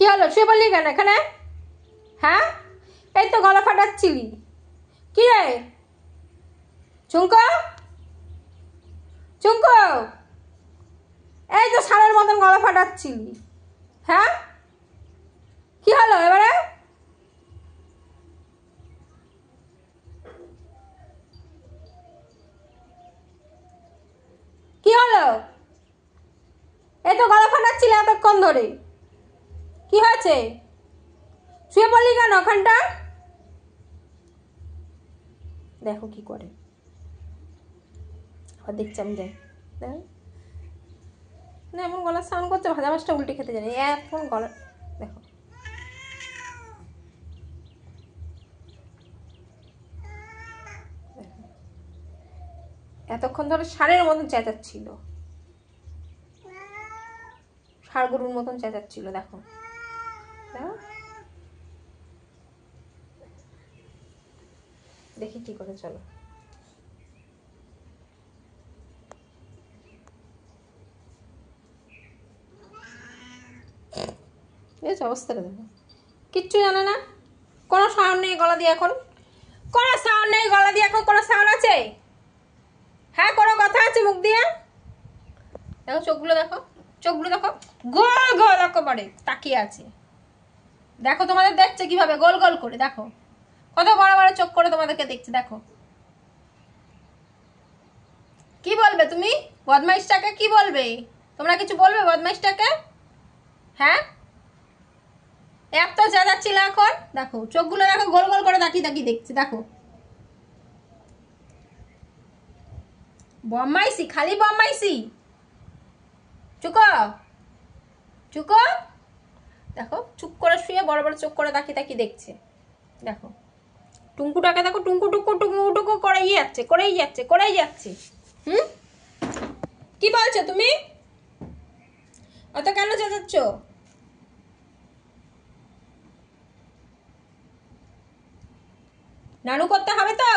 কি হলো, শুয়ে বললি কেন এখানে? হ্যাঁ, এই তো গলা ফাটাচ্ছিলি। কি রে চুমকো, চুমকো, এই তো সারের মতন গলা ফাটাচ্ছিলি। হ্যাঁ, কি হলো এবারে? কি হলো? এই তো গলা ফাটাচ্ছিলে এতক্ষণ ধরে। কি হয়েছে? শুয়ে পড়লি কেন ওখানটা? দেখো কি করে, আবার দেখছি আমি। যাই না, এমন গলার সাউন্ড করছে, ভাজা মাছটা উল্টে খেতে জানি এখন গলা। দেখো এতক্ষণ ধরে ষাঁড়ের মতন চেঁচাচ্ছিল, ষাঁড় গরুর মতন চেঁচাচ্ছিল। দেখো দেখি কি করে। চলো এই অবস্থাটা দেখো, কিচ্ছু জানে না, কোনো সাউন্ড নেই গলা দিয়ে এখন, কোনো সাউন্ড নেই গলা দিয়ে এখন। কোনো সাউন্ড আছে? হ্যাঁ, কোনো কথা আছে মুখ দিয়ে? দেখো চোখগুলো, দেখো চোখগুলো, দেখো গোল গোল একেবারে তাকিয়ে আছে। দেখো তোমাদের দেখছে কিভাবে গোল গোল করে, দেখো কত বড় বড় চোখ করে তোমাদেরকে দেখছে। দেখো কি বলবে তুমি বদমাইশটাকে? কি বলবে তোমরা? কিছু বলবে বদমাইশটাকে? হ্যাঁ, এত চেঁচাচ্ছিল এখন। দেখো চোখগুলো, দেখো গোল গোল করে তাকিয়ে তাকিয়ে দেখছে। দেখো বদমাইশি, খালি বদমাইশি। চুকো চুকো, দেখো চুপ করে শুয়ে বড় বড় চোখ করে তাকিয়ে তাকিয়ে দেখছে। দেখো টুঙ্কুটাকে দেখো, টুঙ্কু টুকু টুকু টুকু করেই যাচ্ছে, করেই যাচ্ছে, করেই যাচ্ছে। কি বলছো তুমি? অত কেন চেঁচাচ্ছ? নানু করতে হবে তো?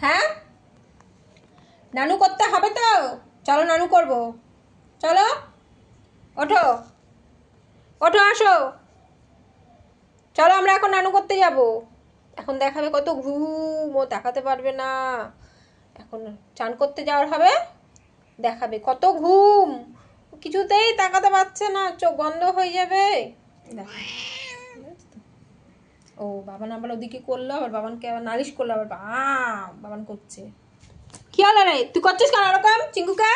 হ্যাঁ, নানু করতে হবে তো? চলো নানু করব, চলো ওঠো, ওঠো আসো, চলো আমরা এখন নানু করতে যাব। এখন দেখাবে কত ঘুম, ও দেখাতে পারবে না। এখন চান করতে যাওয়ার হবে, দেখাবে কত ঘুম, কিছুতেই তাকাতে পারছে না, চোখ বন্ধ হয়ে যাবে। ও বাবান আবার ওদিকে করলো, আবার বাবানকে আবার নালিশ করলো, আবার বাবান করছে। কি হলো রে, তুই করছিস কেন ওরকম চিঙ্কুকা?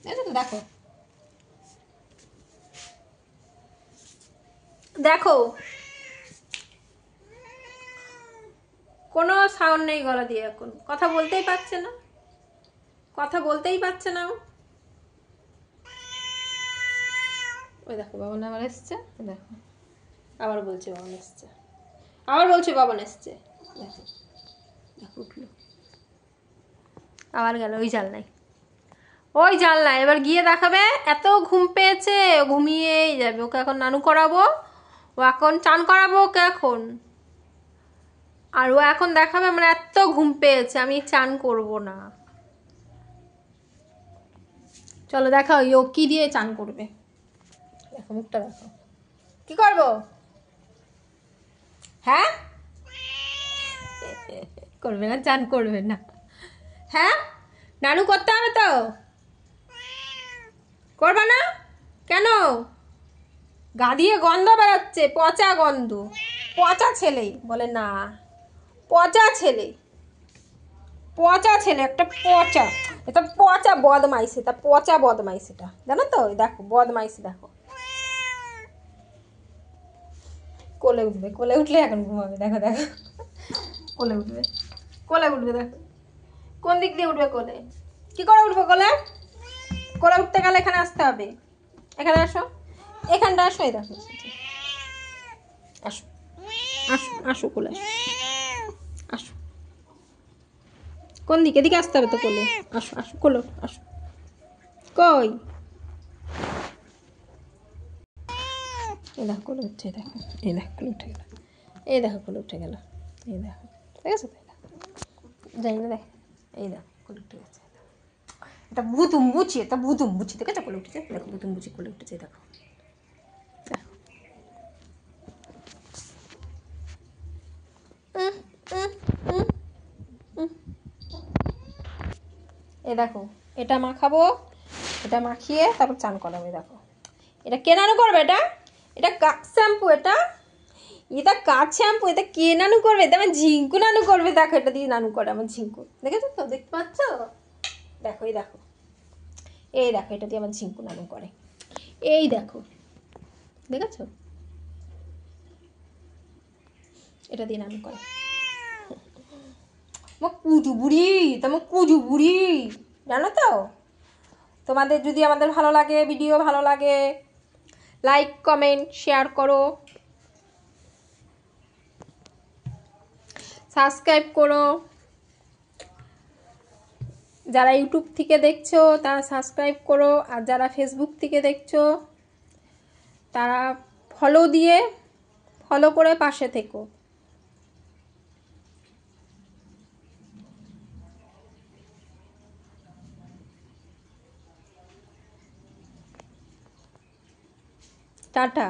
দেখো তো, দেখো দেখো, কোনো সাউন্ড নেই গলা দিয়ে, এখন কথা বলতেই পারছে না, কথা বলতেই পারছে না। ওই দেখো বাবান আবার এসছে, দেখো আবার বলছে বাবান এসছে, আবার বলছে বাবান এসছে। দেখো দেখো উঠলো, আবার গেল ওই জানলায়, ওই জানলায়। এবার গিয়ে দেখাবে এত ঘুম পেয়েছে, ঘুমিয়েই যাবে। ওকে এখন নানু করাবো, ও এখন চান করাবো ওকে এখন। আর ও এখন দেখাবে আমার এত ঘুম পেয়েছে, আমি চান করব না। চলো দেখাও ও কি দিয়ে চান করবে। দেখো মুখটা দেখো, কি করবো? হ্যাঁ, করবে না, চান করবে না। হ্যাঁ, নানু করতে হবে তো? করবে না কেন? গা দিয়ে গন্ধ বেরোচ্ছে, পচা গন্ধ, পচা ছেলে বলে না, পচা ছেলে, পচা ছেলে একটা, পচা, এটা পচা বদমাইশ, এটা পচা বদমাইশ, এটা জানো তো? দেখো বদমাইশ, দেখো কোলে উঠবে, কোলে উঠলে এখন ঘুমাবে। দেখো দেখো কোলে উঠবে, কোলে উঠবে, দেখো কোন দিক দিয়ে উঠবে কোলে, কি করে উঠবে কোলে? কোলে উঠতে গেলে এখানে আসতে হবে, এখানে আসো, এখানটা আসো, এই দেখো আসো, আসো আসো কোলে আসো, আসো কোন দিকে? এদিকে আসতে হবে তো কোলে, আসো আসো কোলে আসো। কই এই দেখো কোলে উঠছে, দেখো এই দেখো কোলে উঠে গেল, এই দেখো কোলে উঠে গেল, এই দেখো ঠিক আছে তো? যাই না দেখ, এই দেখো কোলে উঠে গেছে, এটা ভুতুম বুঝি, এটা ভুতুম বুঝি, দেখেছো কোলে উঠেছে? দেখো ভুতুম বুঝি কোলে উঠেছে, দেখো এ দেখো, এটা মাখাবো, এটা মাখিয়ে তারপর চান করাবো। দেখো এটা কে নানু করবে? এটা কাক শ্যাম্পু, এটা কাক শ্যাম্পু, এটা কে নানু করবে? এটা আমার ঝিঙ্কু নানু করবে। দেখো এটা দিয়ে নানু করে আমার ঝিঙ্কু, দেখেছো তো? দেখতে পাচ্ছ? দেখো এই দেখো, এই দেখো, এটা দিয়ে আমার ঝিঙ্কু নানু করে। এই দেখো, দেখেছো? এটা দিয়ে নানু করে। আমার কুজু বুড়ি, তোমার কুজু বুড়ি, জানো তো? তোমাদের যদি আমাদের ভালো লাগে, ভিডিও ভালো লাগে, লাইক কমেন্ট শেয়ার করো, সাবস্ক্রাইব করো। যারা ইউটিউব থেকে দেখছো তারা সাবস্ক্রাইব করো, আর যারা ফেসবুক থেকে দেখছো তারা ফলো করে পাশে থেকো। টাটা।